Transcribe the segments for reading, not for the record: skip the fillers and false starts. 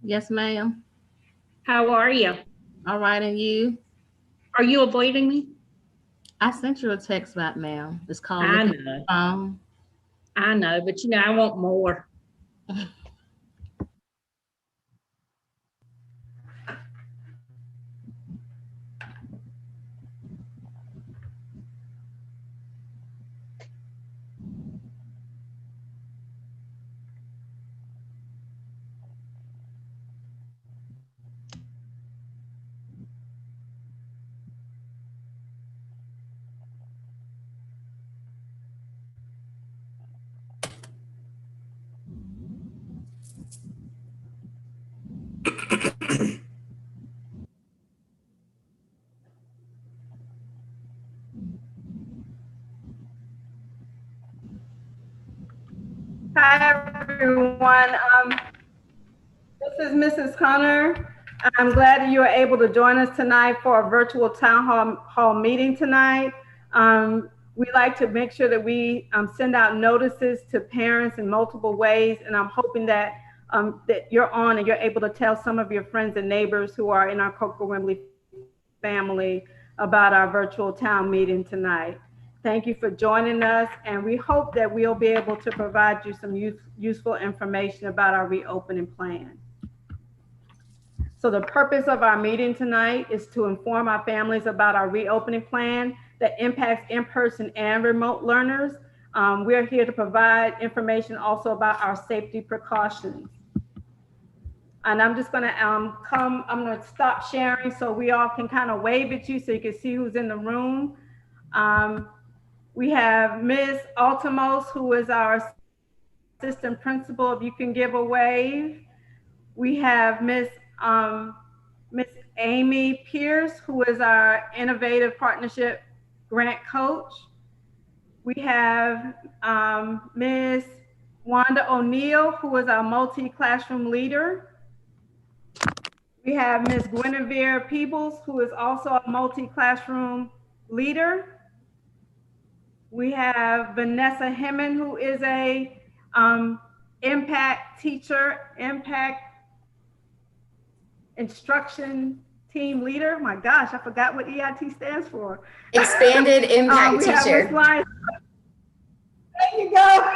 Yes, ma'am. How are you? All right, and you? Are you avoiding me? I sent you a text back, ma'am. It's called I looking at know, the phone. I know, but I want more. Hi, everyone. This is Mrs. Connor. I'm glad that you are able to join us tonight for a virtual town hall meeting tonight. We like to make sure that we send out notices to parents in multiple ways, and I'm hoping that you're on and you're able to tell some of your friends and neighbors who are in our Coker-Wimbley family about our virtual town meeting tonight. Thank you for joining us, and we hope that we'll be able to provide you some useful information about our reopening plan. So the purpose of our meeting tonight is to inform our families about our reopening plan that impacts in-person and remote learners. We're here to provide information also about our safety precautions. And I'm just gonna I'm gonna stop sharing so we all can kind of wave at you so you can see who's in the room. We have Ms. Altimos, who is our assistant principal, if you can give a wave. We have Miss Amy Pierce, who is our Innovative Partnership Grant Coach. We have Ms. Wanda O'Neill, who is our multi-classroom leader. We have Ms. Guinevere Peebles, who is also a multi-classroom leader. We have Vanessa Hemmon, who is a impact teacher, impact instruction team leader. My gosh, I forgot what EIT stands for. Expanded impact we have teacher. Ms. Lyons. There you go.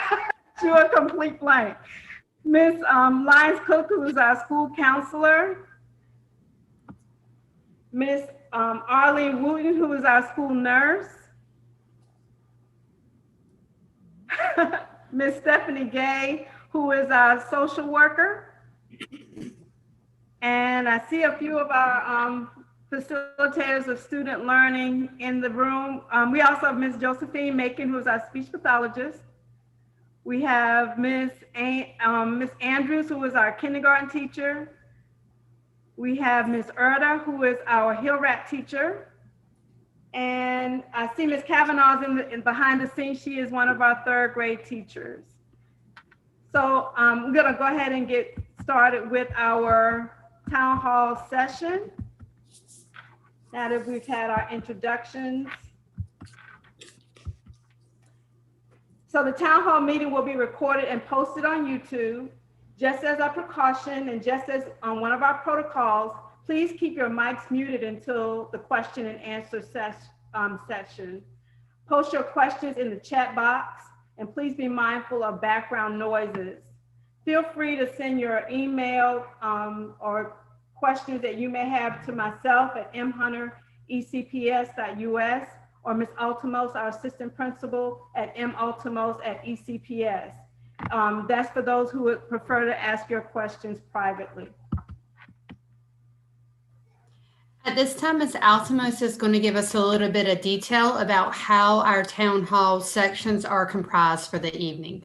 You're a complete blank. Ms. Lyons Cook, who is our school counselor. Ms. Arlene Wooten, who is our school nurse. Ms. Stephanie Gay, who is our social worker. And I see a few of our facilitators of student learning in the room. We also have Ms. Josephine Macon, who is our speech pathologist. We have Ms. Andrews, who is our kindergarten teacher. We have Ms. Erda, who is our Hill Rat teacher. And I see Ms. Kavanaugh's behind the scenes. She is one of our third grade teachers. So we're gonna go ahead and get started with our town hall session. Now that we've had our introductions. So the town hall meeting will be recorded and posted on YouTube. Just as a precaution and just as on one of our protocols, please keep your mics muted until the question and answer session. Post your questions in the chat box and please be mindful of background noises. Feel free to send your email or questions that you may have to myself at mhunter@ecps.us or Ms. Altimos, our assistant principal, at maltimos@ecps. That's for those who would prefer to ask your questions privately. At this time, Ms. Altimos is going to give us a little bit of detail about how our town hall sections are comprised for the evening.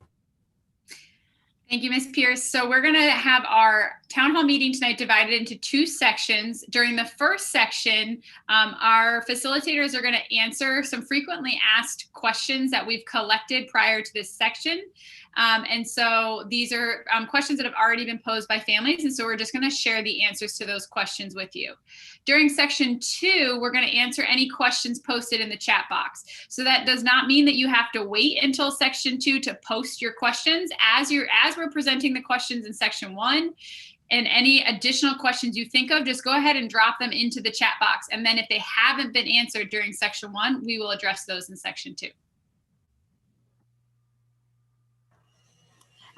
Thank you, Ms. Pierce. So we're going to have our town hall meeting tonight divided into two sections. During the first section, our facilitators are going to answer some frequently asked questions that we've collected prior to this section. And so these are questions that have already been posed by families. And so we're just going to share the answers to those questions with you. During section 2, we're going to answer any questions posted in the chat box. So that does not mean that you have to wait until section 2 to post your questions. As we're presenting the questions in section 1, And any additional questions you think of, just go ahead and drop them into the chat box. And then if they haven't been answered during section 1, we will address those in section 2.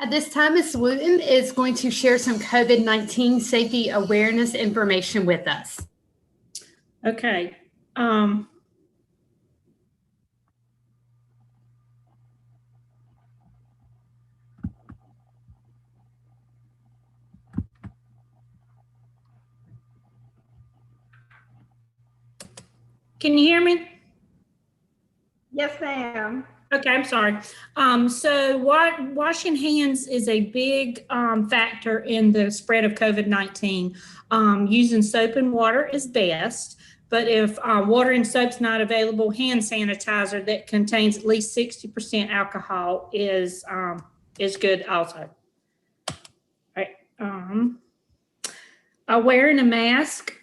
At this time, Ms. Wooten is going to share some COVID-19 safety awareness information with us. Okay. Can you hear me? Yes, ma'am. Okay, I'm sorry. So washing hands is a big factor in the spread of COVID-19. Using soap and water is best, but if water and soap's not available, hand sanitizer that contains at least 60% alcohol is good also. All right. Wearing a mask.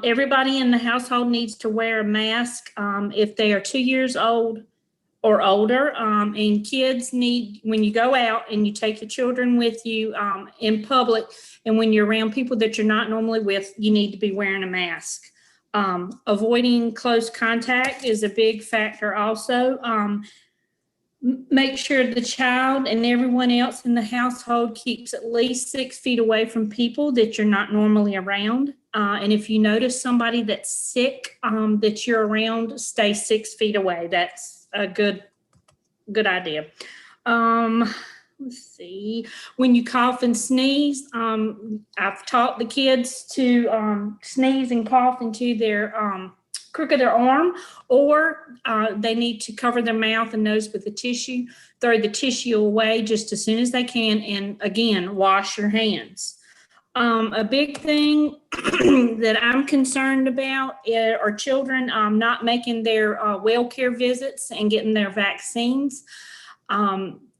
Everybody in the household needs to wear a mask if they are 2 years old or older. And kids need, when you go out and you take your children with you in public, and when you're around people that you're not normally with, you need to be wearing a mask. Avoiding close contact is a big factor also. Make sure the child and everyone else in the household keeps at least 6 feet away from people that you're not normally around. And if you notice somebody that's sick that you're around, stay 6 feet away. That's a good idea. Let's see. When you cough and sneeze, I've taught the kids to sneeze and cough into their crook of their arm, or they need to cover their mouth and nose with a tissue. Throw the tissue away just as soon as they can, and again, wash your hands. A big thing that I'm concerned about are children not making their well care visits and getting their vaccines.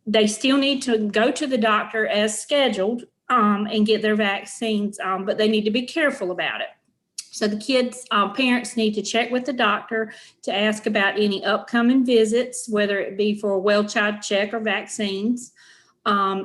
They still need to go to the doctor as scheduled and get their vaccines, but they need to be careful about it. So the kids' parents need to check with the doctor to ask about any upcoming visits, whether it be for a well child check or vaccines.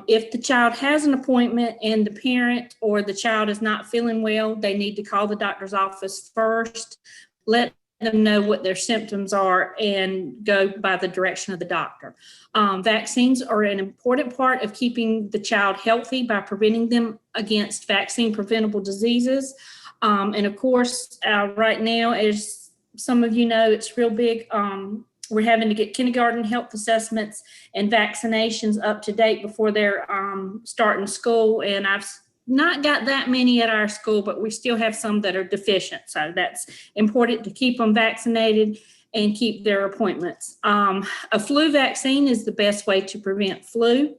If the child has an appointment and the parent or the child is not feeling well, they need to call the doctor's office first, let them know what their symptoms are, and go by the direction of the doctor. Vaccines are an important part of keeping the child healthy by preventing them against vaccine preventable diseases. And of course, right now, as some of you know, it's real big. We're having to get kindergarten health assessments and vaccinations up to date before they're starting school. And I've not got that many at our school, but we still have some that are deficient. So that's important to keep them vaccinated and keep their appointments. A flu vaccine is the best way to prevent flu.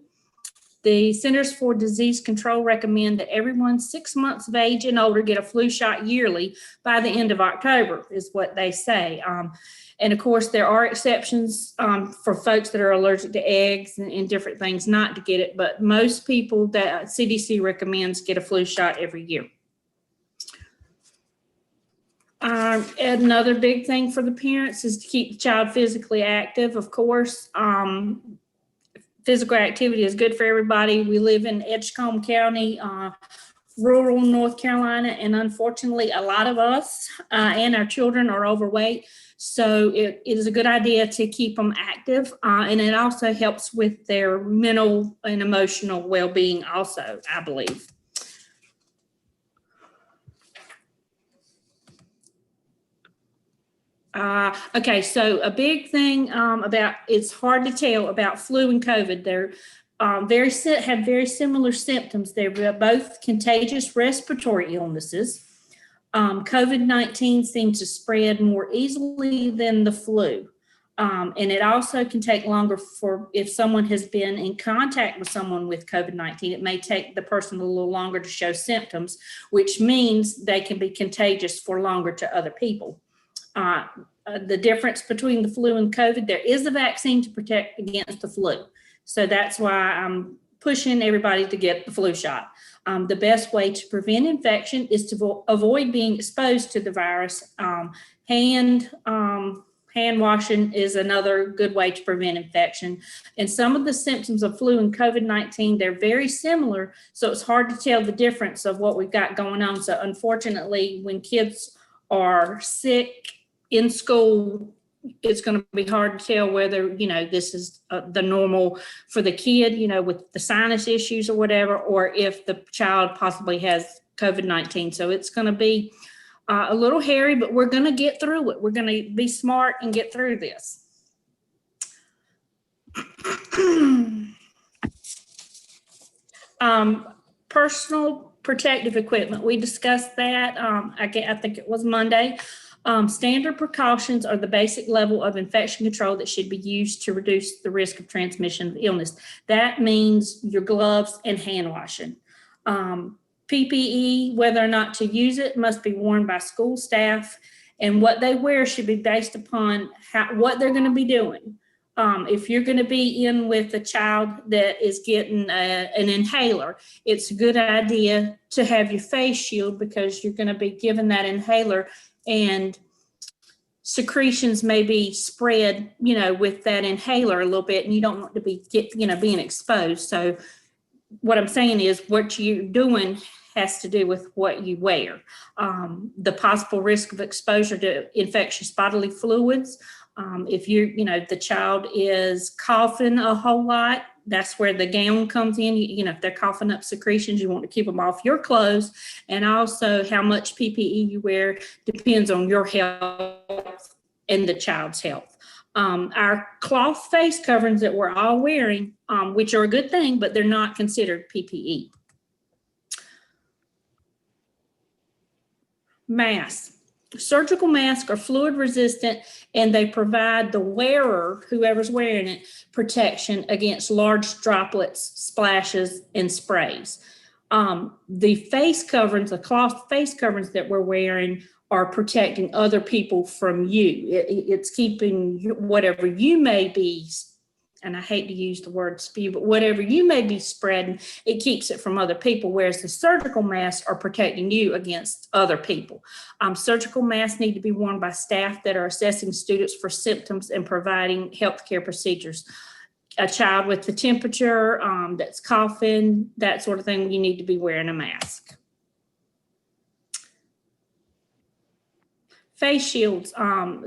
The Centers for Disease Control recommend that everyone 6 months of age and older get a flu shot yearly by the end of October, is what they say. And of course, there are exceptions for folks that are allergic to eggs and different things not to get it, but most people that CDC recommends get a flu shot every year. Another big thing for the parents is to keep the child physically active. Of course, physical activity is good for everybody. We live in Edgecombe County, rural North Carolina, and unfortunately, a lot of us and our children are overweight. So it is a good idea to keep them active, and it also helps with their mental and emotional well-being also, I believe. Okay, so a big thing about, it's hard to tell about flu and COVID. They're have very similar symptoms. They're both contagious respiratory illnesses. COVID-19 seems to spread more easily than the flu. And it also can take longer if someone has been in contact with someone with COVID-19, it may take the person a little longer to show symptoms, which means they can be contagious for longer to other people. The difference between the flu and COVID, there is a vaccine to protect against the flu. So that's why I'm pushing everybody to get the flu shot. The best way to prevent infection is to avoid being exposed to the virus. Hand Hand washing is another good way to prevent infection. And some of the symptoms of flu and COVID-19, they're very similar. So it's hard to tell the difference of what we've got going on. So unfortunately, when kids are sick in school, it's going to be hard to tell whether, this is the normal for the kid, with the sinus issues or whatever, or if the child possibly has COVID-19. So it's going to be a little hairy, but we're going to get through it. We're going to be smart and get through this. Personal protective equipment. We discussed that. I think it was Monday. Standard precautions are the basic level of infection control that should be used to reduce the risk of transmission of illness. That means your gloves and hand washing. PPE, whether or not to use it, must be worn by school staff, and what they wear should be based upon what they're going to be doing. If you're going to be in with a child that is getting an inhaler, it's a good idea to have your face shield because you're going to be given that inhaler, and secretions may be spread, with that inhaler a little bit, and you don't want to be being exposed. So what I'm saying is what you're doing has to do with what you wear. The possible risk of exposure to infectious bodily fluids. If the child is coughing a whole lot, that's where the gown comes in. If they're coughing up secretions, you want to keep them off your clothes. And also how much PPE you wear depends on your health and the child's health. Our cloth face coverings that we're all wearing, which are a good thing, but they're not considered PPE. Masks. Surgical masks are fluid resistant, and they provide the wearer, whoever's wearing it, protection against large droplets, splashes, and sprays. The face coverings, the cloth face coverings that we're wearing are protecting other people from you. It's keeping whatever you may be, and I hate to use the word spew, but whatever you may be spreading, it keeps it from other people, whereas the surgical masks are protecting you against other people. Surgical masks need to be worn by staff that are assessing students for symptoms and providing healthcare procedures. A child with the temperature, that's coughing, that sort of thing, you need to be wearing a mask. Face shields,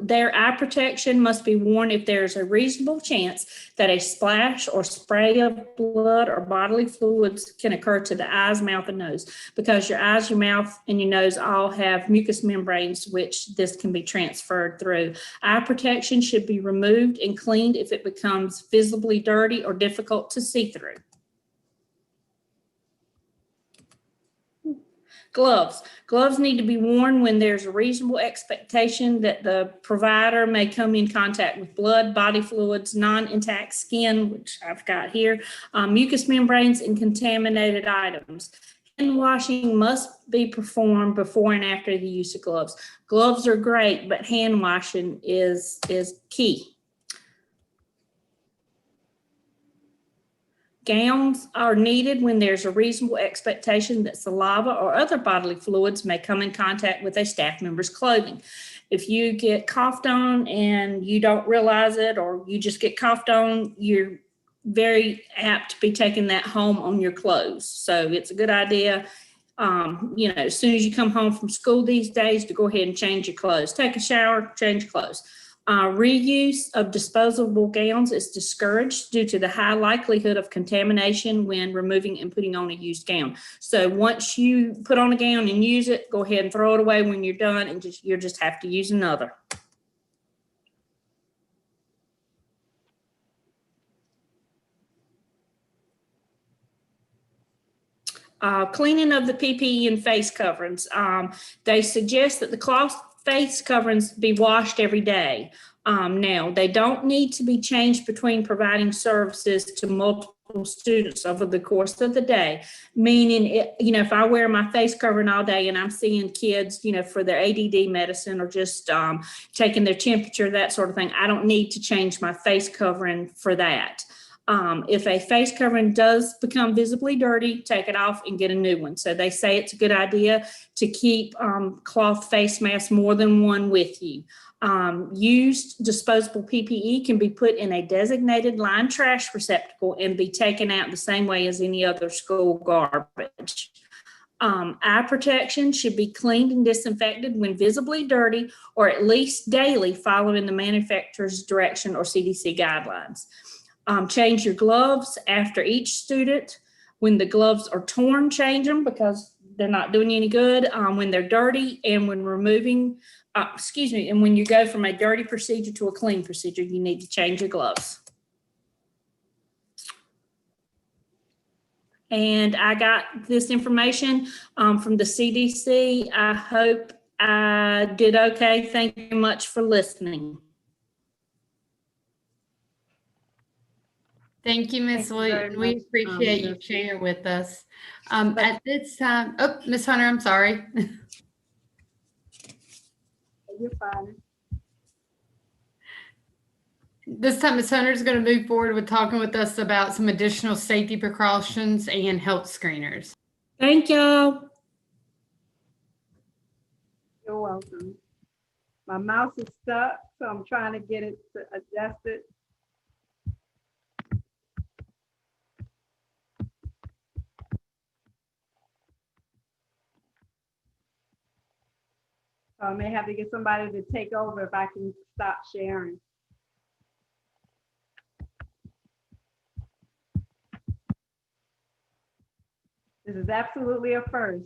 their eye protection must be worn if there's a reasonable chance that a splash or spray of blood or bodily fluids can occur to the eyes, mouth, and nose, because your eyes, your mouth, and your nose all have mucous membranes, which this can be transferred through. Eye protection should be removed and cleaned if it becomes visibly dirty or difficult to see through. Gloves. Gloves need to be worn when there's a reasonable expectation that the provider may come in contact with blood, body fluids, non-intact skin, which I've got here, mucous membranes, and contaminated items. Hand washing must be performed before and after the use of gloves. Gloves are great, but hand washing is key. Gowns are needed when there's a reasonable expectation that saliva or other bodily fluids may come in contact with a staff member's clothing. If you get coughed on and you don't realize it, or you just get coughed on, you're very apt to be taking that home on your clothes. So it's a good idea, as soon as you come home from school these days, to go ahead and change your clothes. Take a shower, change your clothes. Reuse of disposable gowns is discouraged due to the high likelihood of contamination when removing and putting on a used gown. So once you put on a gown and use it, go ahead and throw it away when you're done, and you just have to use another. Cleaning of the PPE and face coverings. They suggest that the cloth face coverings be washed every day. Now, they don't need to be changed between providing services to multiple students over the course of the day. Meaning, if I wear my face covering all day and I'm seeing kids, for their ADD medicine or just taking their temperature, that sort of thing, I don't need to change my face covering for that. If a face covering does become visibly dirty, take it off and get a new one. So they say it's a good idea to keep cloth face masks more than one with you. Used disposable PPE can be put in a designated lined trash receptacle and be taken out the same way as any other school garbage. Eye protection should be cleaned and disinfected when visibly dirty, or at least daily following the manufacturer's direction or CDC guidelines. Change your gloves after each student. When the gloves are torn, change them because they're not doing you any good. When they're dirty, and when removing, and when you go from a dirty procedure to a clean procedure, you need to change your gloves. And I got this information from the CDC. I hope I did okay. Thank you much for listening. Thank you, Ms. Thank you very Luton. We much, appreciate you Ms. sharing with us. At this time, oh, Ms. Hunter, I'm sorry. You're fine. This time, Ms. Hunter is going to move forward with talking with us about some additional safety precautions and health screeners. Thank y'all. You're welcome. My mouse is stuck, so I'm trying to get it to adjust it. So I may have to get somebody to take over if I can stop sharing. This is absolutely a first.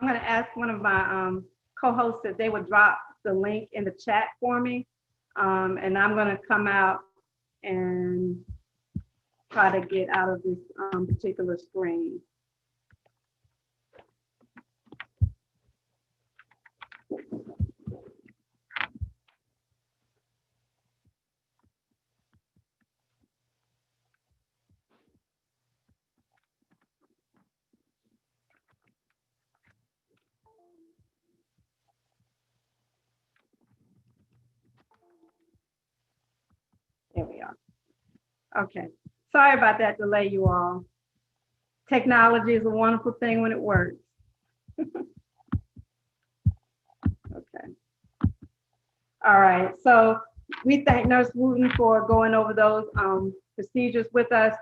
I'm going to ask one of my co-hosts that they would drop the link in the chat for me. And I'm going to come out and try to get out of this particular screen. There we are. Okay. Sorry about that delay, you all. Technology is a wonderful thing when it works. Okay. All right. So we thank Nurse Wooten for going over those procedures with us.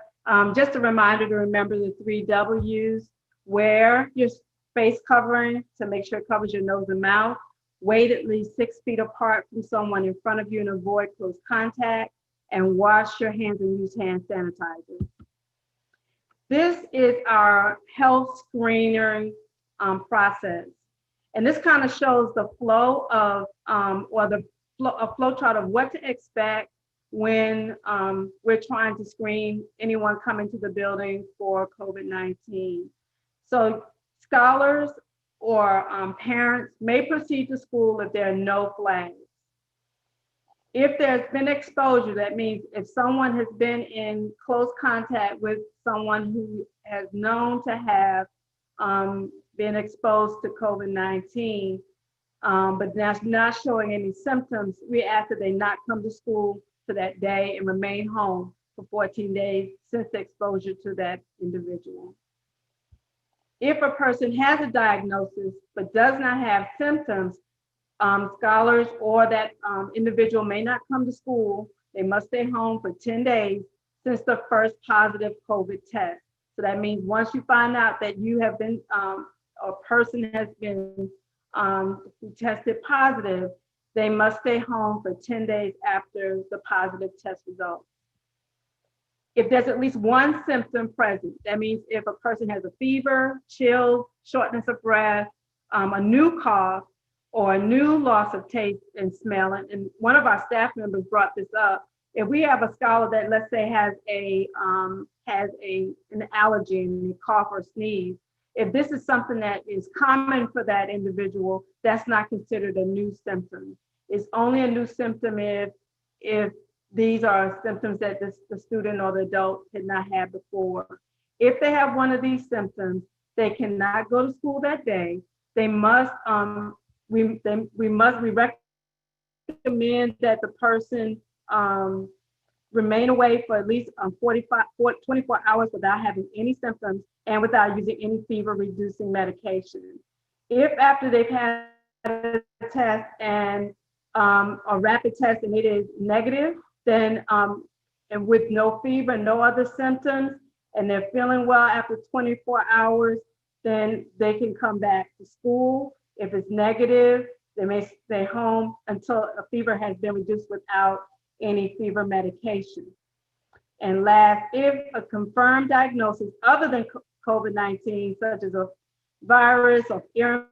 Just a reminder to remember the 3 W's. Wear your face covering to make sure it covers your nose and mouth. Wait at least 6 feet apart from someone in front of you and avoid close contact. And wash your hands and use hand sanitizer. This is our health screening process. And this kind of shows the flow of, a flow chart of what to expect when we're trying to screen anyone coming to the building for COVID-19. So scholars or parents may proceed to school if there are no flags. If there's been exposure, that means if someone has been in close contact with someone who has known to have been exposed to COVID-19, but that's not showing any symptoms, we ask that they not come to school for that day and remain home for 14 days since the exposure to that individual. If a person has a diagnosis but does not have symptoms, scholars or that individual may not come to school. They must stay home for 10 days since the first positive COVID test. So that means once you find out that you have been, a person has been tested positive, they must stay home for 10 days after the positive test result. If there's at least one symptom present, that means if a person has a fever, chills, shortness of breath, a new cough, or a new loss of taste and smell. And one of our staff members brought this up. If we have a scholar that, let's say, has an allergy and cough or sneeze, if this is something that is common for that individual, that's not considered a new symptom. It's only a new symptom if these are symptoms that the student or the adult did not have before. If they have one of these symptoms, they cannot go to school that day. They must, we recommend that the person remain away for at least 24 hours without having any symptoms and without using any fever reducing medication. If after they've had a test and a rapid test and it is negative, then and with no fever, no other symptoms, and they're feeling well after 24 hours, then they can come back to school. If it's negative, they may stay home until a fever has been reduced without any fever medication. And last, if a confirmed diagnosis other than COVID-19, such as a virus or ear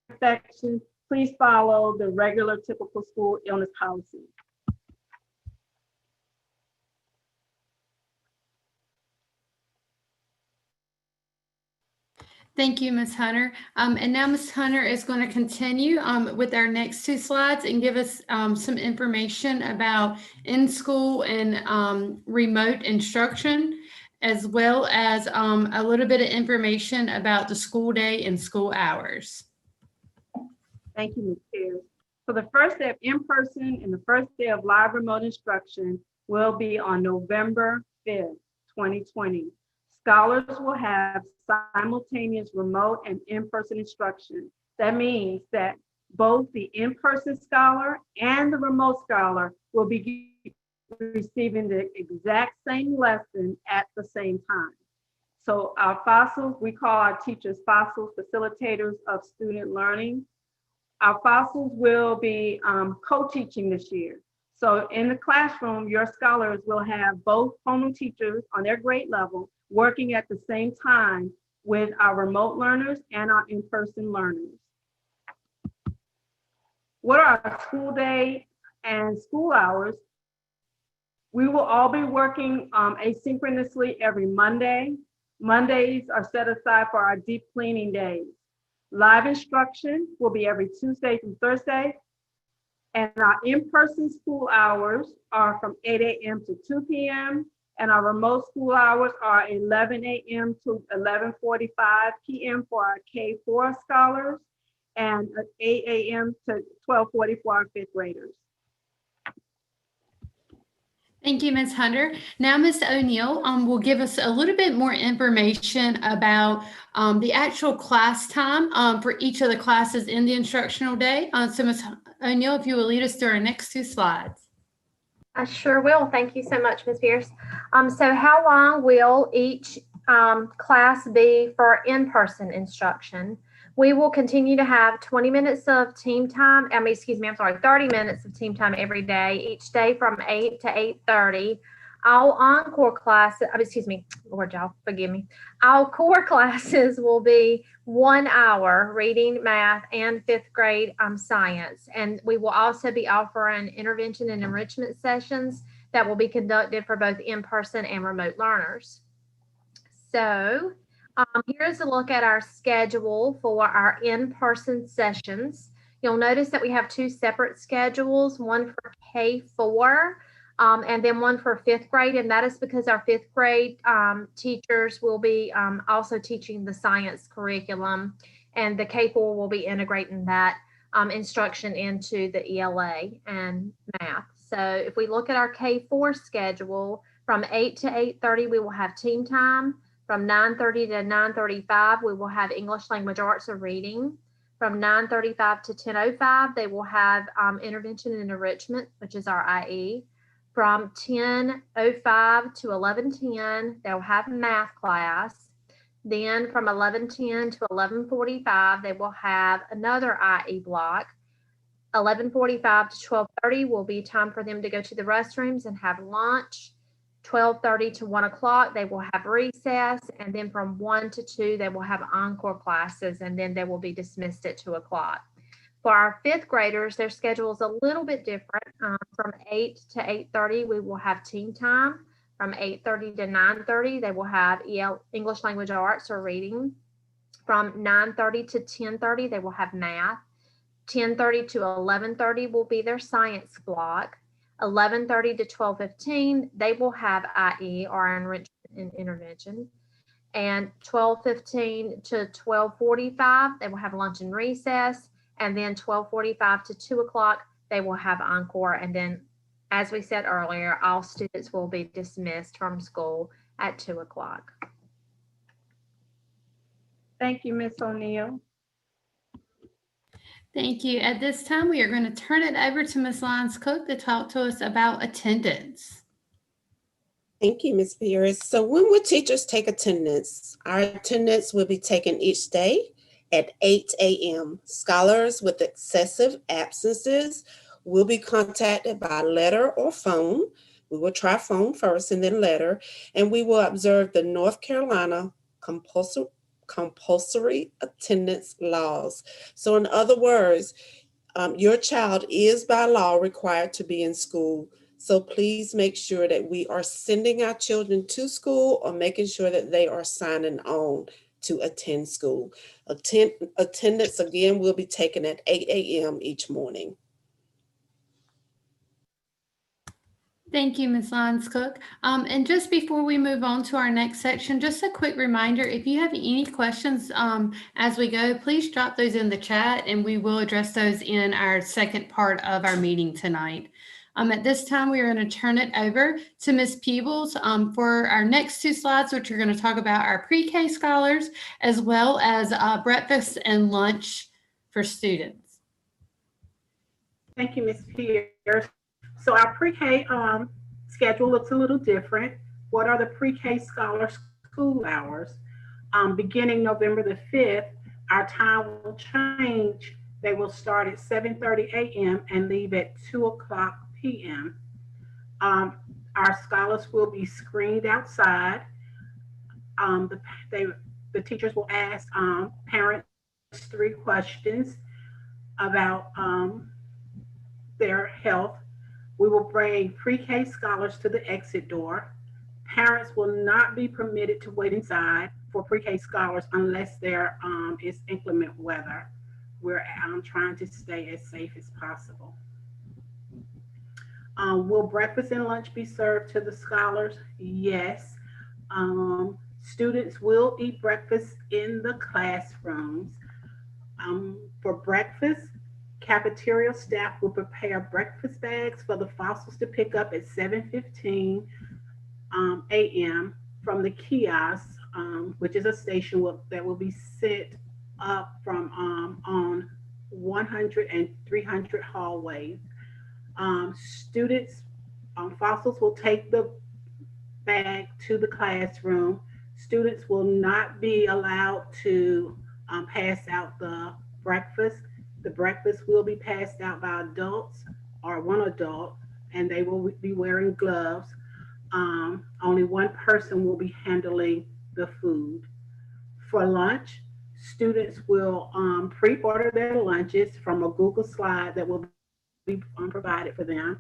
infection, please follow the regular typical school illness policy. Thank you, Ms. Hunter. And now Ms. Hunter is going to continue with our next two slides and give us some information about in-school and remote instruction, as well as a little bit of information about the school day and school hours. Thank you, Ms. Pierce. So the first day of in-person and the first day of live remote instruction will be on November 5th, 2020. Scholars will have simultaneous remote and in-person instruction. That means that both the in-person scholar and the remote scholar will be receiving the exact same lesson at the same time. So our FOSSILs, we call our teachers FOSSILs, facilitators of student learning. Our FOSSILs will be co-teaching this year. So in the classroom, your scholars will have both homeroom teachers on their grade level working at the same time with our remote learners and our in-person learners. What are our school day and school hours? We will all be working asynchronously every Monday. Mondays are set aside for our deep cleaning days. Live instruction will be every Tuesday through Thursday. And our in-person school hours are from 8 a.m. to 2 p.m. And our remote school hours are 11 a.m. to 11:45 p.m. for our K-4 scholars and 8 a.m. to 12:40 for our fifth graders. Thank you, Ms. Hunter. Now, Ms. O'Neill will give us a little bit more information about the actual class time for each of the classes in the instructional day. So, Ms. O'Neill, if you will lead us through our next two slides. I sure will. Thank you so much, Ms. Pierce. So how long will each class be for in-person instruction? We will continue to have 20 minutes of team time. 30 minutes of team time every day, each day from 8 to 8:30. All encore classes, Lord, y'all, forgive me. All core classes will be 1 hour reading, math, and fifth grade science. And we will also be offering intervention and enrichment sessions that will be conducted for both in-person and remote learners. So here's a look at our schedule for our in-person sessions. You'll notice that we have two separate schedules, one for K-4 and then one for fifth grade. And that is because our fifth grade teachers will be also teaching the science curriculum, and the K-4 will be integrating that instruction into the ELA and math. So if we look at our K-4 schedule, from 8 to 8:30, we will have team time. From 9:30 to 9:35, we will have English language arts or reading. From 9:35 to 10:05, they will have intervention and enrichment, which is our IE. From 10:05 to 11:10, they'll have math class. Then from 11:10 to 11:45, they will have another IE block. 11:45 to 12:30 will be time for them to go to the restrooms and have lunch. 12:30 to 1 o'clock, they will have recess. And then from 1 to 2, they will have encore classes, and then they will be dismissed at 2 o'clock. For our fifth graders, their schedule is a little bit different. From 8 to 8:30, we will have team time. From 8:30 to 9:30, they will have English language arts or reading. From 9:30 to 10:30, they will have math. 10:30 to 11:30 will be their science block. 11:30 to 12:15, they will have IE or enrichment and intervention. And 12:15 to 12:45, they will have lunch and recess. And then 12:45 to 2 o'clock, they will have encore. And then, as we said earlier, all students will be dismissed from school at 2 o'clock. Thank you, Ms. O'Neill. Thank you. At this time, we are going to turn it over to Ms. Lyons Cook to talk to us about attendance. Thank you, Ms. Pierce. So when will teachers take attendance? Our attendance will be taken each day at 8 a.m. Scholars with excessive absences will be contacted by letter or phone. We will try phone first and then letter, and we will observe the North Carolina compulsory attendance laws. So in other words, your child is by law required to be in school. So please make sure that we are sending our children to school or making sure that they are signing on to attend school. Attendance again will be taken at 8 a.m. each morning. Thank you, Ms. Lyons Cook. And just before we move on to our next section, just a quick reminder, if you have any questions as we go, please drop those in the chat and we will address those in our second part of our meeting tonight. At this time, we are going to turn it over to Ms. Peebles for our next two slides, which are going to talk about our pre-K scholars, as well as breakfast and lunch for students. Thank you, Ms. Pierce. So our pre-K schedule looks a little different. What are the pre-K scholar school hours? Beginning November the 5th, our time will change. They will start at 7:30 a.m. and leave at 2 o'clock p.m. Our scholars will be screened outside. The teachers will ask parents 3 questions about their health. We will bring pre-K scholars to the exit door. Parents will not be permitted to wait inside for pre-K scholars unless there is inclement weather. We're trying to stay as safe as possible. Will breakfast and lunch be served to the scholars? Yes. Students will eat breakfast in the classrooms. For breakfast, cafeteria staff will prepare breakfast bags for the fossils to pick up at 7:15 a.m. from the kiosk, which is a station that will be set up from on 100 and 300 hallways. Students, fossils will take the bag to the classroom. Students will not be allowed to pass out the breakfast. The breakfast will be passed out by adults or one adult, and they will be wearing gloves. Only one person will be handling the food. For lunch, students will pre-order their lunches from a Google slide that will be provided for them.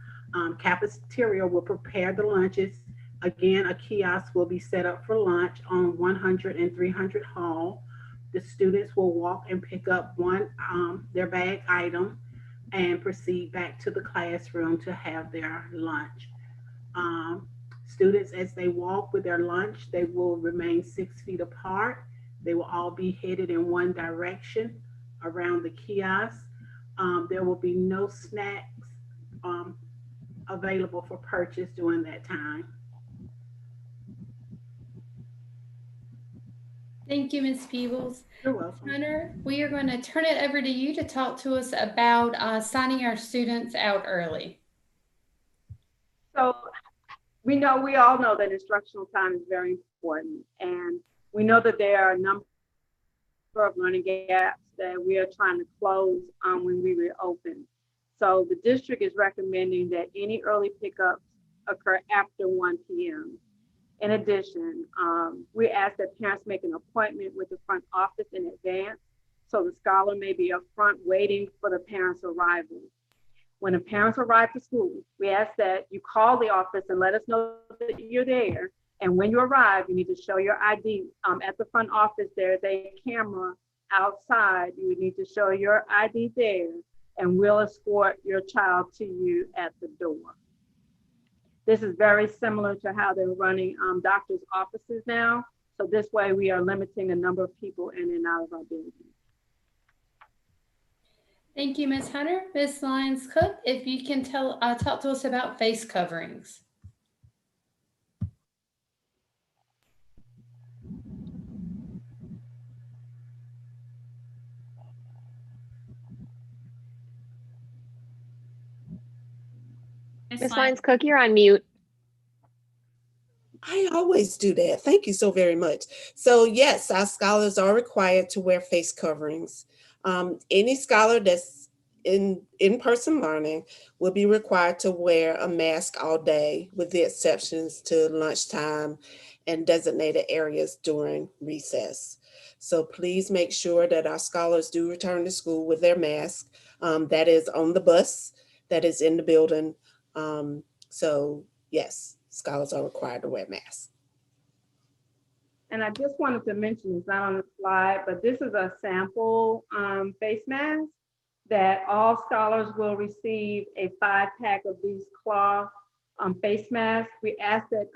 Cafeteria will prepare the lunches. Again, a kiosk will be set up for lunch on 100 and 300 hall. The students will walk and pick up their bag item and proceed back to the classroom to have their lunch. Students, as they walk with their lunch, they will remain 6 feet apart. They will all be headed in one direction around the kiosk. There will be no snacks available for purchase during that time. Thank you, Ms. Peebles. You're welcome. Hunter, we are going to turn it over to you to talk to us about signing our students out early. So we all know that instructional time is very important, and we know that there are a number of learning gaps that we are trying to close when we reopen. So the district is recommending that any early pickups occur after 1 p.m. In addition, we ask that parents make an appointment with the front office in advance so the scholar may be up front waiting for the parents' arrival. When the parents arrive to school, we ask that you call the office and let us know that you're there. And when you arrive, you need to show your ID. At the front office, there's a camera outside. You need to show your ID there, and we'll escort your child to you at the door. This is very similar to how they're running doctors' offices now. So this way we are limiting the number of people in and out of our building. Thank you, Ms. Hunter. Ms. Lyons Cook, if you can talk to us about face coverings. Ms. Lyons Cook, you're on mute. I always do that. Thank you so very much. So yes, our scholars are required to wear face coverings. Any scholar that's in in-person learning will be required to wear a mask all day, with the exceptions to lunchtime and designated areas during recess. So please make sure that our scholars do return to school with their mask. That is on the bus, that is in the building. So yes, scholars are required to wear masks. And I just wanted to mention, it's not on the slide, but this is a sample face mask that all scholars will receive a 5-pack of these cloth face masks. We ask that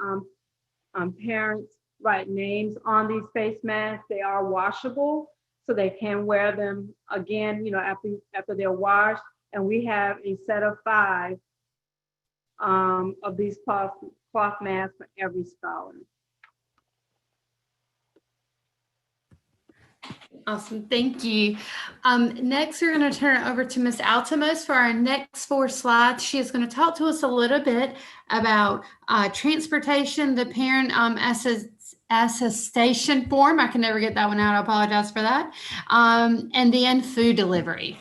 parents write names on these face masks. They are washable, so they can wear them again, after they're washed. And we have a set of 5 of these cloth masks for every scholar. Awesome, thank you. Next, we're going to turn it over to Ms. Altomos for our next 4 slides. She is going to talk to us a little bit about transportation, the parent attestation form. I can never get that one out. I apologize for that. And then food delivery.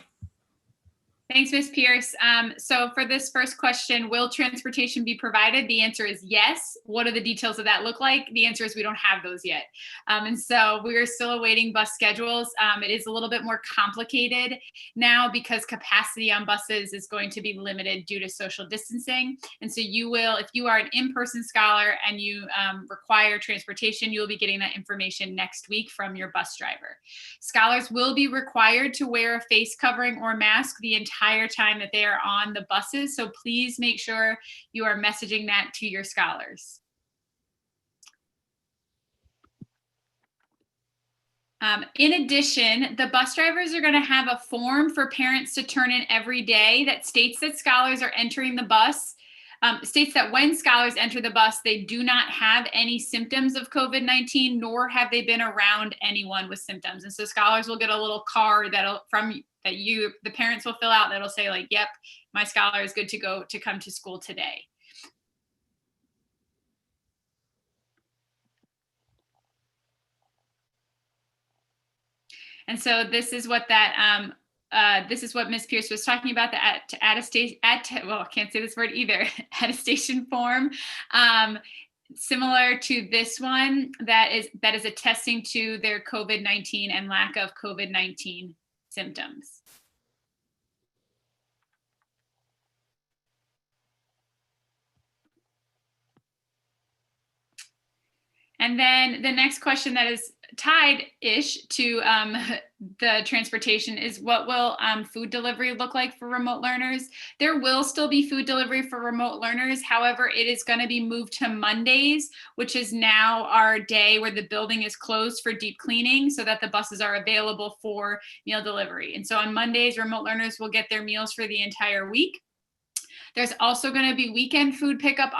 Thanks, Ms. Pierce. So for this first question, will transportation be provided? The answer is yes. What do the details of that look like? The answer is we don't have those yet. And so we are still awaiting bus schedules. It is a little bit more complicated now because capacity on buses is going to be limited due to social distancing. And so you will, if you are an in-person scholar and you require transportation, you'll be getting that information next week from your bus driver. Scholars will be required to wear a face covering or mask the entire time that they are on the buses. So please make sure you are messaging that to your scholars. In addition, the bus drivers are going to have a form for parents to turn in every day that states that scholars are entering the bus. States that when scholars enter the bus, they do not have any symptoms of COVID-19, nor have they been around anyone with symptoms. And so scholars will get a little card the parents will fill out that'll say like, yep, my scholar is good to go to come to school today. And so this is what this is what Ms. Pierce was talking about, the attestation form, similar to this one that is attesting to their COVID-19 and lack of COVID-19 symptoms. And then the next question that is tied-ish to the transportation is, what will food delivery look like for remote learners? There will still be food delivery for remote learners. However, it is going to be moved to Mondays, which is now our day where the building is closed for deep cleaning so that the buses are available for meal delivery. And so on Mondays, remote learners will get their meals for the entire week. There's also going to be weekend food pickup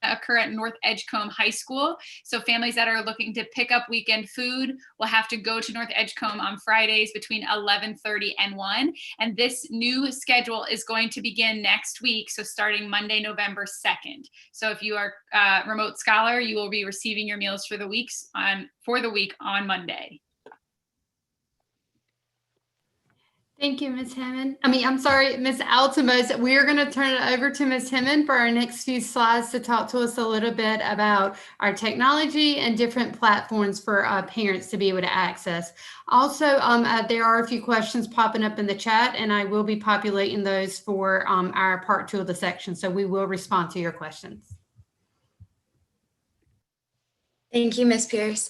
occur at North Edgecombe High School. So families that are looking to pick up weekend food will have to go to North Edgecombe on Fridays between 11:30 and 1. And this new schedule is going to begin next week. So starting Monday, November 2nd. So if you are a remote scholar, you will be receiving your meals for the week on Monday. Thank you, Ms. Hammond. Ms. Altomos. We are going to turn it over to Ms. Hammond for our next few slides to talk to us a little bit about our technology and different platforms for parents to be able to access. Also, there are a few questions popping up in the chat, and I will be populating those for our part 2 of the section. So we will respond to your questions. Thank you, Ms. Pierce.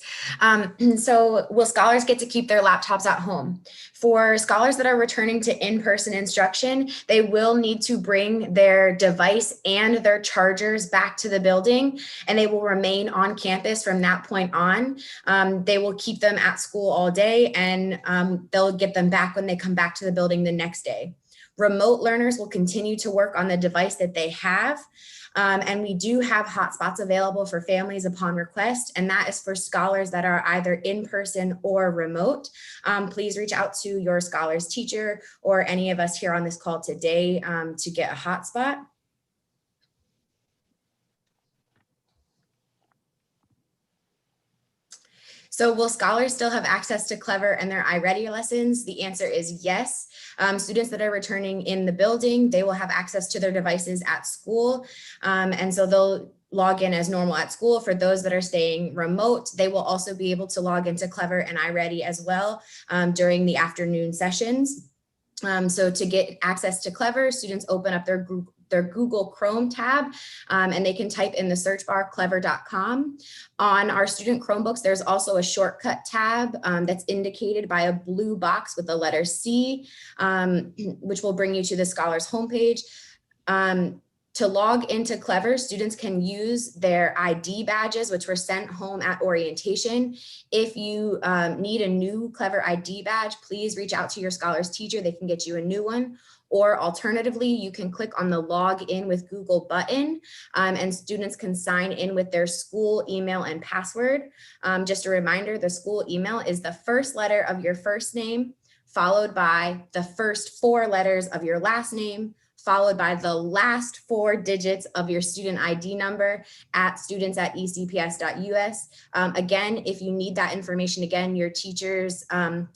So will scholars get to keep their laptops at home? For scholars that are returning to in-person instruction, they will need to bring their device and their chargers back to the building, and they will remain on campus from that point on. They will keep them at school all day, and they'll get them back when they come back to the building the next day. Remote learners will continue to work on the device that they have. And we do have hotspots available for families upon request, and that is for scholars that are either in person or remote. Please reach out to your scholars teacher or any of us here on this call today to get a hotspot. So will scholars still have access to Clever and their iReady lessons? The answer is yes. Students that are returning in the building, they will have access to their devices at school. And so they'll log in as normal at school. For those that are staying remote, they will also be able to log into Clever and iReady as well during the afternoon sessions. So to get access to Clever, students open up their Google Chrome tab, and they can type in the search bar clever.com. On our student Chromebooks, there's also a shortcut tab that's indicated by a blue box with the letter C, which will bring you to the Scholars homepage. To log into Clever, students can use their ID badges, which were sent home at orientation. If you need a new Clever ID badge, please reach out to your Scholars teacher. They can get you a new one. Or alternatively, you can click on the log in with Google button and students can sign in with their school email and password. Just a reminder, the school email is the first letter of your first name, followed by the first 4 letters of your last name, followed by the last 4 digits of your student ID number at students@ecps.us. Again, if you need that information again, your teachers,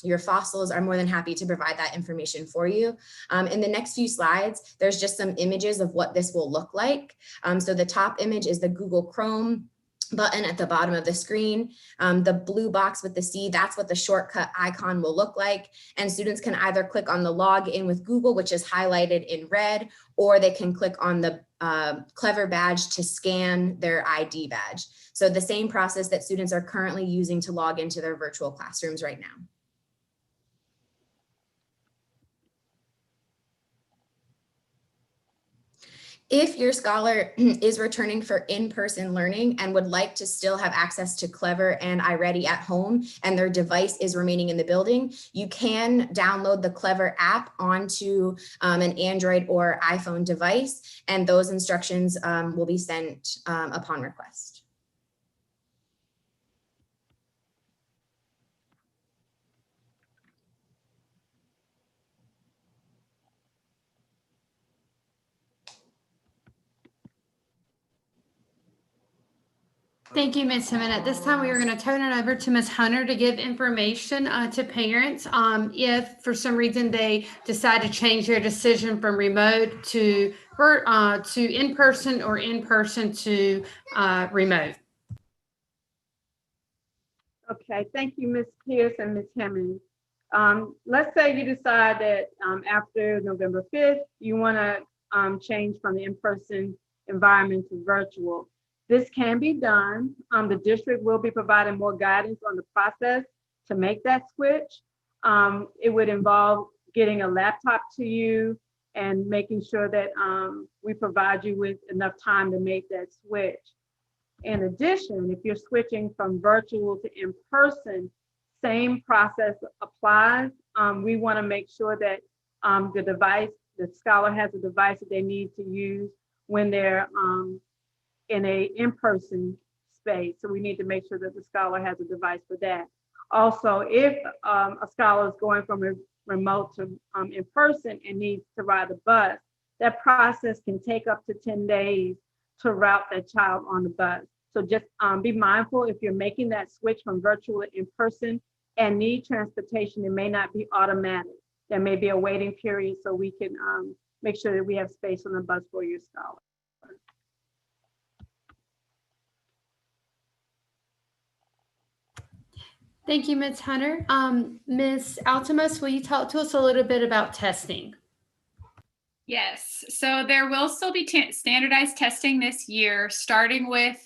your FOSSLs are more than happy to provide that information for you. In the next few slides, there's just some images of what this will look like. So the top image is the Google Chrome button at the bottom of the screen. The blue box with the C, that's what the shortcut icon will look like. And students can either click on the log in with Google, which is highlighted in red, or they can click on the Clever badge to scan their ID badge. So the same process that students are currently using to log into their virtual classrooms right now. If your scholar is returning for in-person learning and would like to still have access to Clever and iReady at home and their device is remaining in the building, you can download the Clever app onto an Android or iPhone device, and those instructions will be sent upon request. Thank you, Ms. Timmon. At this time, we are going to turn it over to Ms. Hunter to give information to parents if for some reason they decide to change their decision from remote to in-person or in-person to remote. Okay, thank you, Ms. Pierce and Ms. Hammond. Let's say you decide that after November 5th, you want to change from the in-person environment to virtual. This can be done. The district will be providing more guidance on the process to make that switch. It would involve getting a laptop to you and making sure that we provide you with enough time to make that switch. In addition, if you're switching from virtual to in-person, same process applies. We want to make sure that the scholar has a device that they need to use when they're in a in-person space. So we need to make sure that the scholar has a device for that. Also, if a scholar is going from a remote to in-person and needs to ride a bus, that process can take up to 10 days to route that child on the bus. So just be mindful if you're making that switch from virtual to in-person and need transportation, it may not be automatic. There may be a waiting period so we can make sure that we have space on the bus for your scholar. Thank you, Ms. Hunter. Ms. Altamus, will you talk to us a little bit about testing? Yes, so there will still be standardized testing this year, starting with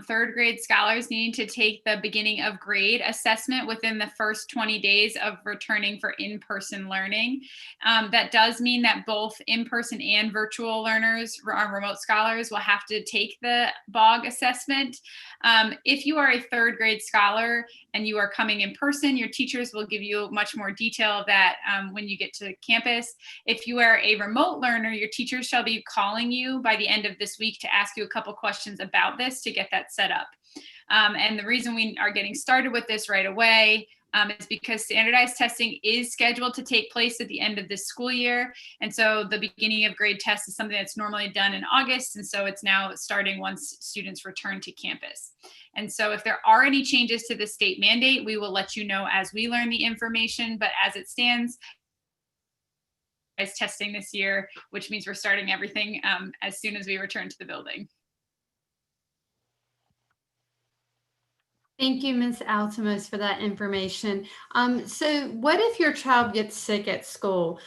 third grade scholars needing to take the beginning of grade assessment within the first 20 days of returning for in-person learning. That does mean that both in-person and virtual learners, remote scholars, will have to take the BOG assessment. If you are a third grade scholar and you are coming in person, your teachers will give you much more detail of that when you get to campus. If you are a remote learner, your teachers shall be calling you by the end of this week to ask you a couple questions about this to get that set up. And the reason we are getting started with this right away is because standardized testing is scheduled to take place at the end of this school year. And so the beginning of grade test is something that's normally done in August. And so it's now starting once students return to campus. And so if there are any changes to the state mandate, we will let you know as we learn the information. But as it stands, testing this year, which means we're starting everything as soon as we return to the building. Thank you, Ms. Altomos, for that information. So what if your child gets sick at school?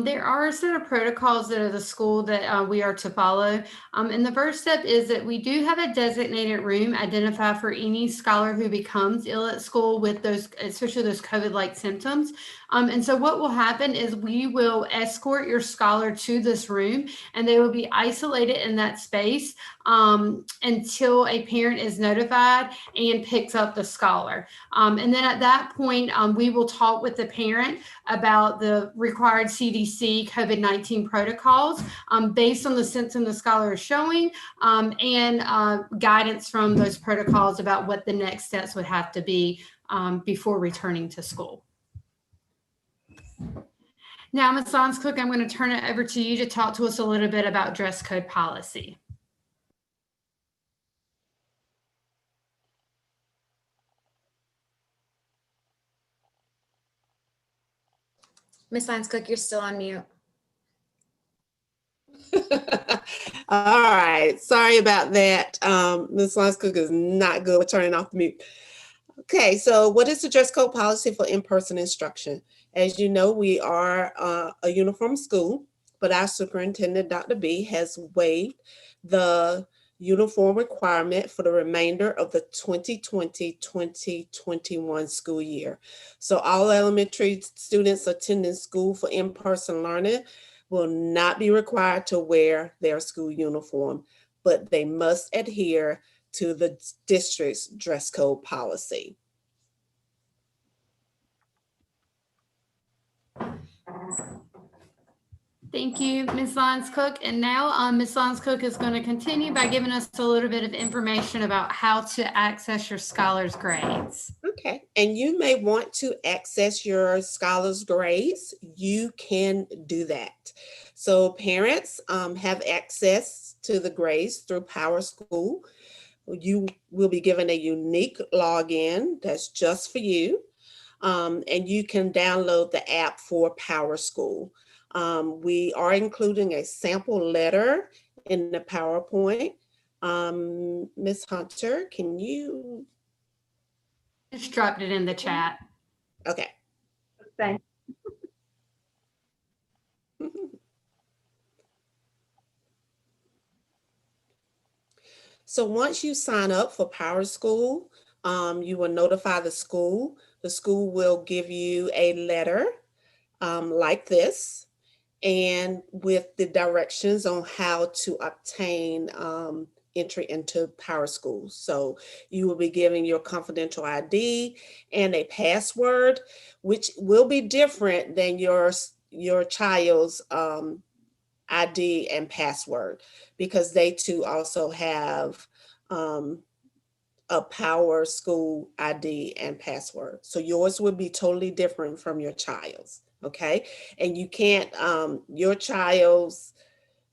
There are a set of protocols that are the school that we are to follow. And the first step is that we do have a designated room identified for any scholar who becomes ill at school with those, especially those COVID-like symptoms. And so what will happen is we will escort your scholar to this room and they will be isolated in that space until a parent is notified and picks up the scholar. And then at that point, we will talk with the parent about the required CDC COVID-19 protocols based on the symptom the scholar is showing and guidance from those protocols about what the next steps would have to be before returning to school. Now, Ms. Lonscook, I'm going to turn it over to you to talk to us a little bit about dress code policy. Ms. Lonscook, you're still on mute. All right, sorry about that. Ms. Lonscook is not good with turning off the mute. Okay, so what is the dress code policy for in-person instruction? As you know, we are a uniform school, but our superintendent, Dr. B, has waived the uniform requirement for the remainder of the 2020-2021 school year. So all elementary students attending school for in-person learning will not be required to wear their school uniform, but they must adhere to the district's dress code policy. Thank you, Ms. Lonscook. And now Ms. Lonscook is going to continue by giving us a little bit of information about how to access your scholars' grades. Okay, and you may want to access your scholars' grades. You can do that. So parents have access to the grades through PowerSchool. You will be given a unique login that's just for you. And you can download the app for PowerSchool. We are including a sample letter in the PowerPoint. Ms. Hunter, can you? Just dropped it in the chat. Okay. Thank So once you sign up for PowerSchool, you will notify the school. The school will give you a letter like this, and with the directions on how to obtain entry into PowerSchool. So you will be given your confidential ID and a password, which will be different than your child's ID and password, because they too also have a PowerSchool ID and password. So yours would be totally different from your child's, okay? And you can't, your child's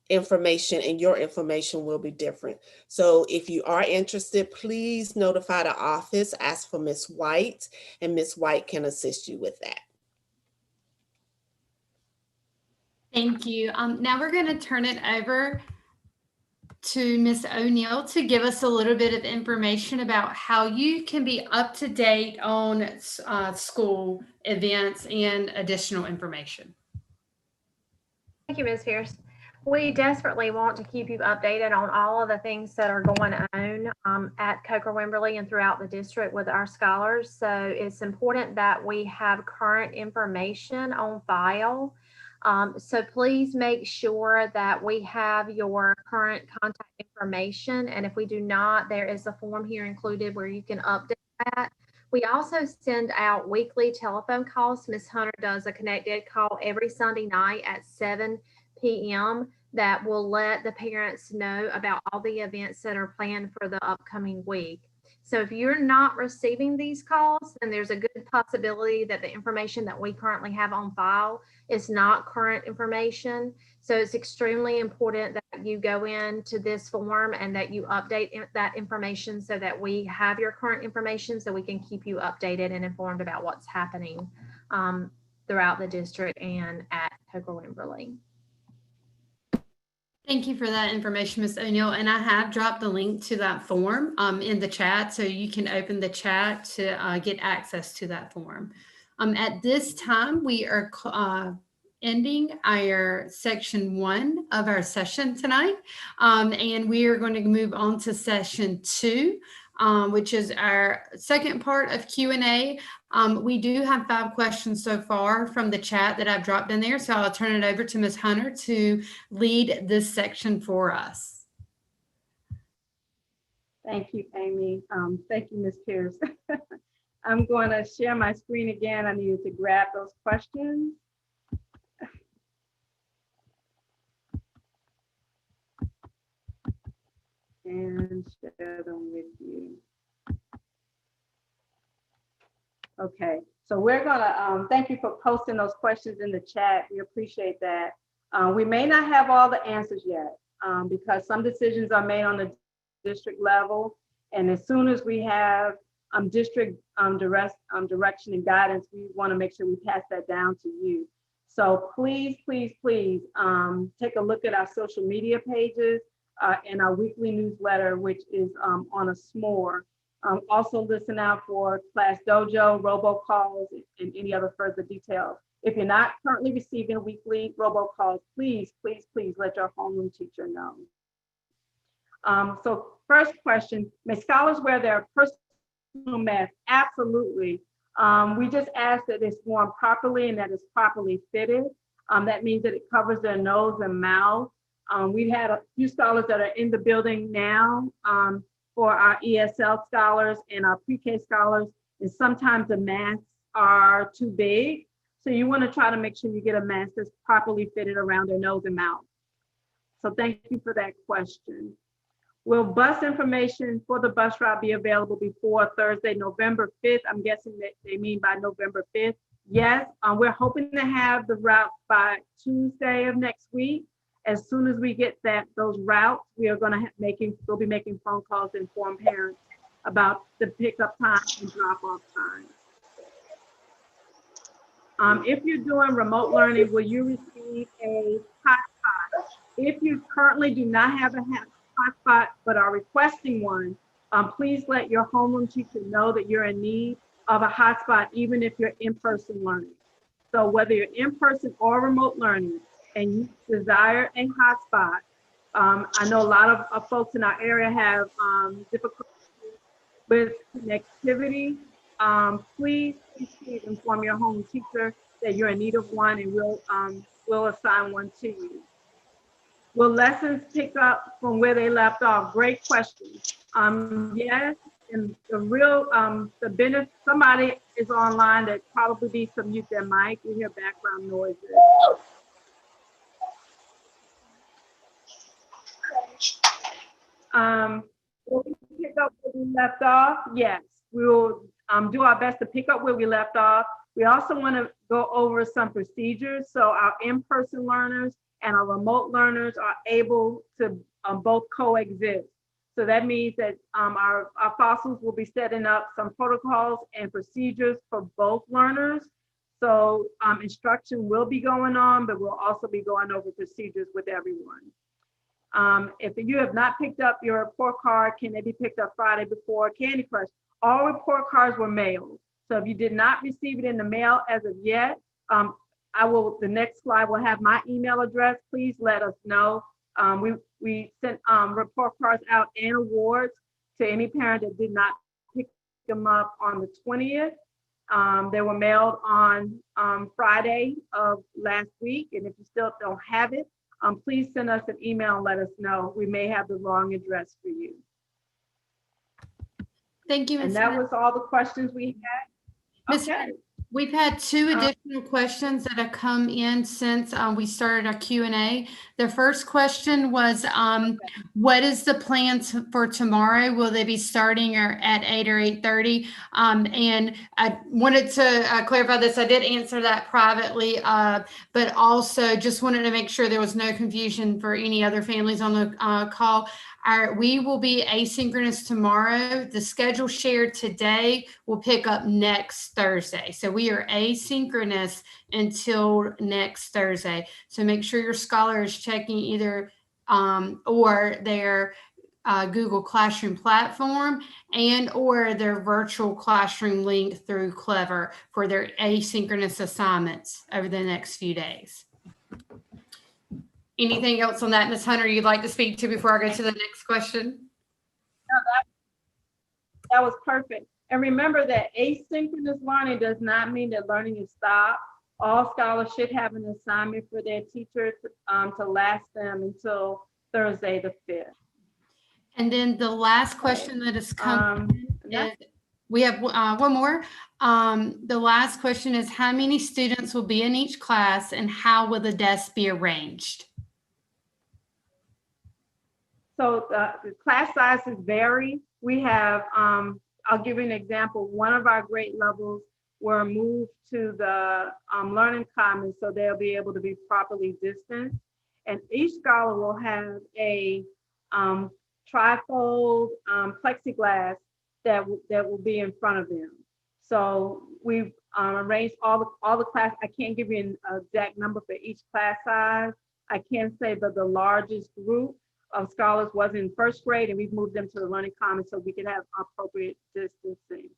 information and your information will be different. So if you are interested, please notify the office, ask for Ms. White, and Ms. White can assist you with that. Thank you. Now we're going to turn it over to Ms. O'Neill to give us a little bit of information about how you can be up to date on school events and additional information. Thank you, Ms. Pierce. We desperately want to keep you updated on all of the things that are going on at Coker-Wimberley and throughout the district with our scholars. So it's important that we have current information on file. So please make sure that we have your current contact information. And if we do not, there is a form here included where you can update that. We also send out weekly telephone calls. Ms. Hunter does a connected call every Sunday night at 7 p.m. that will let the parents know about all the events that are planned for the upcoming week. So if you're not receiving these calls, then there's a good possibility that the information that we currently have on file is not current information. So it's extremely important that you go into this form and that you update that information so that we have your current information so we can keep you updated and informed about what's happening throughout the district and at Coker-Wimberley. Thank you for that information, Ms. O'Neill. And I have dropped the link to that form in the chat, so you can open the chat to get access to that form. At this time, we are ending our section 1 of our session tonight, and we are going to move on to session 2, which is our second part of Q&A. We do have 5 questions so far from the chat that I've dropped in there, so I'll turn it over to Ms. Hunter to lead this section for us. Thank you, Amy. Thank you, Ms. Pierce. I'm going to share my screen again. I needed to grab those questions. And share them with you. Okay, so we're gonna, thank you for posting those questions in the chat. We appreciate that. We may not have all the answers yet because some decisions are made on the district level. And as soon as we have district direction and guidance, we wanna make sure we pass that down to you. So please, please, please take a look at our social media pages and our weekly newsletter, which is on a SMORE. Also listen out for Class Dojo, robocalls, and any other further details. If you're not currently receiving weekly robocalls, please, please, please let your homeroom teacher know. So first question, may scholars wear their personal mask? Absolutely. We just ask that it's worn properly and that it's properly fitted. That means that it covers their nose and mouth. We've had a few scholars that are in the building now for our ESL scholars and our pre-K scholars, and sometimes the masks are too big. So you want to try to make sure you get a mask that's properly fitted around their nose and mouth. So thank you for that question. Will bus information for the bus route be available before Thursday, November 5th? I'm guessing that they mean by November 5th. Yes, we're hoping to have the route by Tuesday of next week. As soon as we get those routes, we are going to we'll be making phone calls to inform parents about the pickup time and drop off time. If you're doing remote learning, will you receive a hotspot? If you currently do not have a hotspot but are requesting one, please let your homeroom teacher know that you're in need of a hotspot, even if you're in-person learning. So whether you're in-person or remote learning, and you desire a hotspot, I know a lot of folks in our area have difficulty with connectivity. Please inform your home teacher that you're in need of one, and we'll assign one to you. Will lessons pick up from where they left off? Great question. Yes, and the real the benefit. Somebody is online that probably needs to mute their mic. You hear background noises. Will we pick up where we left off? Yes, we will do our best to pick up where we left off. We also want to go over some procedures so our in-person learners and our remote learners are able to both coexist. So that means that our fossils will be setting up some protocols and procedures for both learners. So instruction will be going on, but we'll also be going over procedures with everyone. If you have not picked up your report card, can they be picked up Friday before Candy Crush? All report cards were mailed. So if you did not receive it in the mail as of yet, the next slide will have my email address. Please let us know. We sent report cards out and awards to any parent that did not pick them up on the 20th. They were mailed on Friday of last week. And if you still don't have it, please send us an email and let us know. We may have the wrong address for you. Thank you, And Ms. that Hunter. was all the questions we had. Ms. Hunter, we've had two additional questions that have come in since we started our Q&A. The first question was, what is the plans for tomorrow? Will they be starting at 8 or 8:30? And I wanted to clarify this. I did answer that privately, but also just wanted to make sure there was no confusion for any other families on the call. We will be asynchronous tomorrow. The schedule shared today will pick up next Thursday. So we are asynchronous until next Thursday. So make sure your scholar is checking either or their Google Classroom platform and or their virtual classroom link through Clever for their asynchronous assignments over the next few days. Anything else on that, Ms. Hunter, you'd like to speak to before I go to the next question? No, that was perfect. And remember that asynchronous learning does not mean that learning is stopped. All scholars should have an assignment for their teachers to last them until Thursday the 5th. And then the last question that has come is, we have one more. The last question is, how many students will be in each class and how will the desks be arranged? So the class sizes vary. We have, I'll give you an example. One of our grade levels were moved to the Learning Commons, so they'll be able to be properly distanced. And each scholar will have a trifold plexiglass that will be in front of them. So we've arranged all the class. I can't give you an exact number for each class size. I can say that the largest group of scholars was in first grade, and we've moved them to the Learning Commons so we can have appropriate distancing.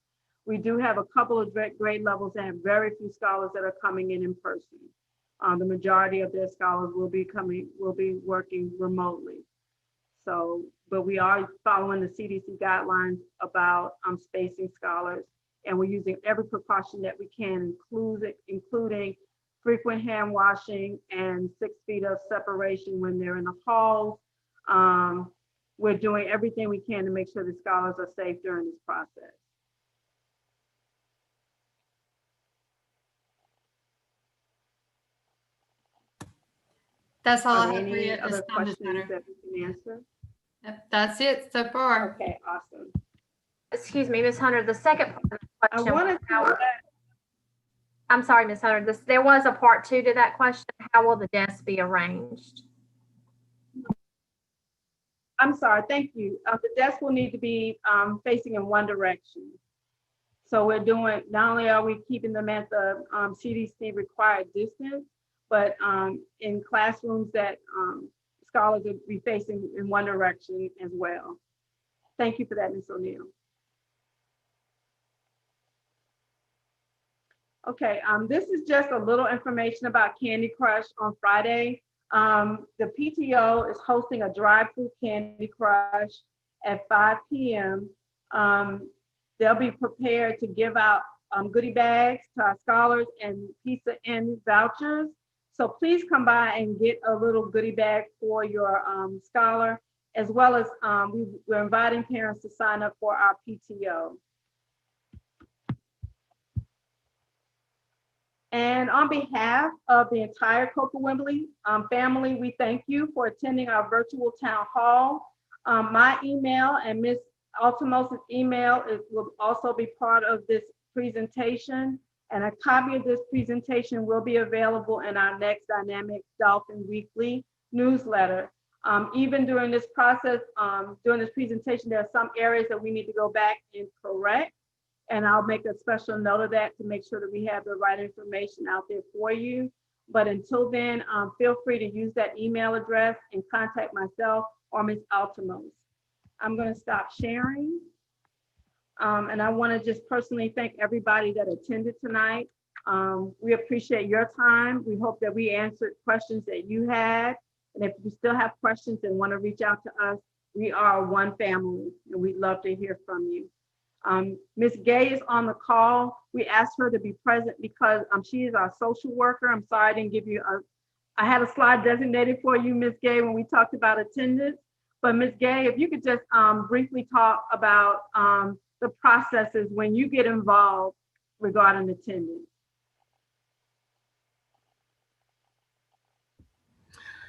We do have a couple of grade levels that have very few scholars that are coming in person. The majority of their scholars will be working remotely. So, but we are following the CDC guidelines about spacing scholars, and we're using every precaution that we can, including frequent hand washing and 6 feet of separation when they're in the halls. We're doing everything we can to make sure the scholars are safe during this process. That's all Are I there have for you any at this other time, Ms. questions Hunter. that we can answer? Yep, that's it so far. Okay, awesome. Excuse me, Ms. Hunter, the second part of the I question. wanted to I'm sorry, Ms. Hunter, there was a part 2 to that question. How will the desks be arranged? I'm sorry, thank you. The desk will need to be facing in one direction. So we're doing, not only are we keeping them at the CDC required distance, but in classrooms that scholars will be facing in one direction as well. Thank you for that, Ms. O'Neill. Okay, this is just a little information about Candy Crush on Friday. The PTO is hosting a drive-through Candy Crush at 5 p.m. They'll be prepared to give out goodie bags to our scholars and Pizza Inn vouchers. So please come by and get a little goodie bag for your scholar, as well as we're inviting parents to sign up for our PTO. And on behalf of the entire Coker-Wimberly family, we thank you for attending our virtual town hall. My email and Ms. Altamos's email will also be part of this presentation, and a copy of this presentation will be available in our next Dynamic Dolphin Weekly newsletter. Even during this process, during this presentation, there are some areas that we need to go back and correct. And I'll make a special note of that to make sure that we have the right information out there for you. But until then, feel free to use that email address and contact myself or Ms. Altamos. I'm going to stop sharing. And I want to just personally thank everybody that attended tonight. We appreciate your time. We hope that we answered questions that you had. And if you still have questions and want to reach out to us, we are one family and we'd love to hear from you. Ms. Gay is on the call. We asked her to be present because she is our social worker. I'm sorry I didn't give you I had a slide designated for you, Ms. Gay, when we talked about attendance. But Ms. Gay, if you could just briefly talk about the processes when you get involved regarding attendance.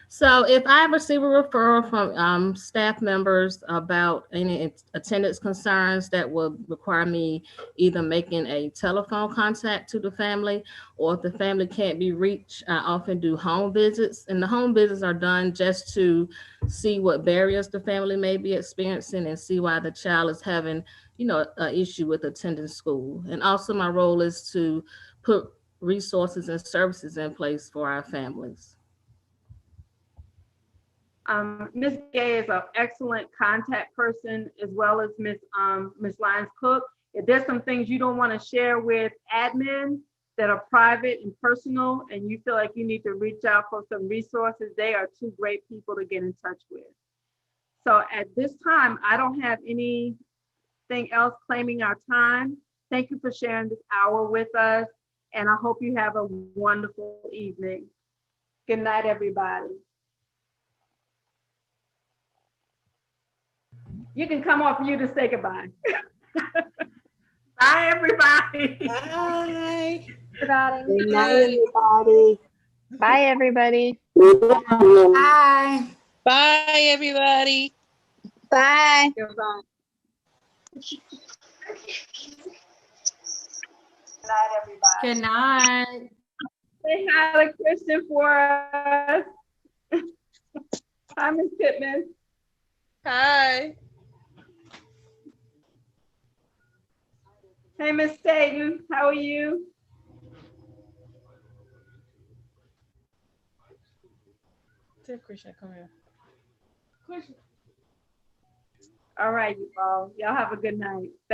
So if I receive a referral from staff members about any attendance concerns that will require me either making a telephone contact to the family, or if the family can't be reached, I often do home visits. And the home visits are done just to see what barriers the family may be experiencing and see why the child is having, an issue with attending school. And also my role is to put resources and services in place for our families. Ms. Gay is an excellent contact person, as well as Ms. Lyons Cook. If there's some things you don't want to share with admin that are private and personal, and you feel like you need to reach out for some resources, they are two great people to get in touch with. So at this time, I don't have anything else claiming our time. Thank you for sharing this hour with us, and I hope you have a wonderful evening. Good night, everybody. You can come off mute to say goodbye. Bye, everybody. Bye. Everybody. Good night, everybody. Bye, everybody. Bye. Bye, everybody. Bye. Goodbye. Good night, everybody. Good night. Say hi to Christian for us. Hi, Ms. Pittman. Hi. Hey, Miss Staten, how are you? Christian, come here. All right, you all. Y'all have a good night. Thank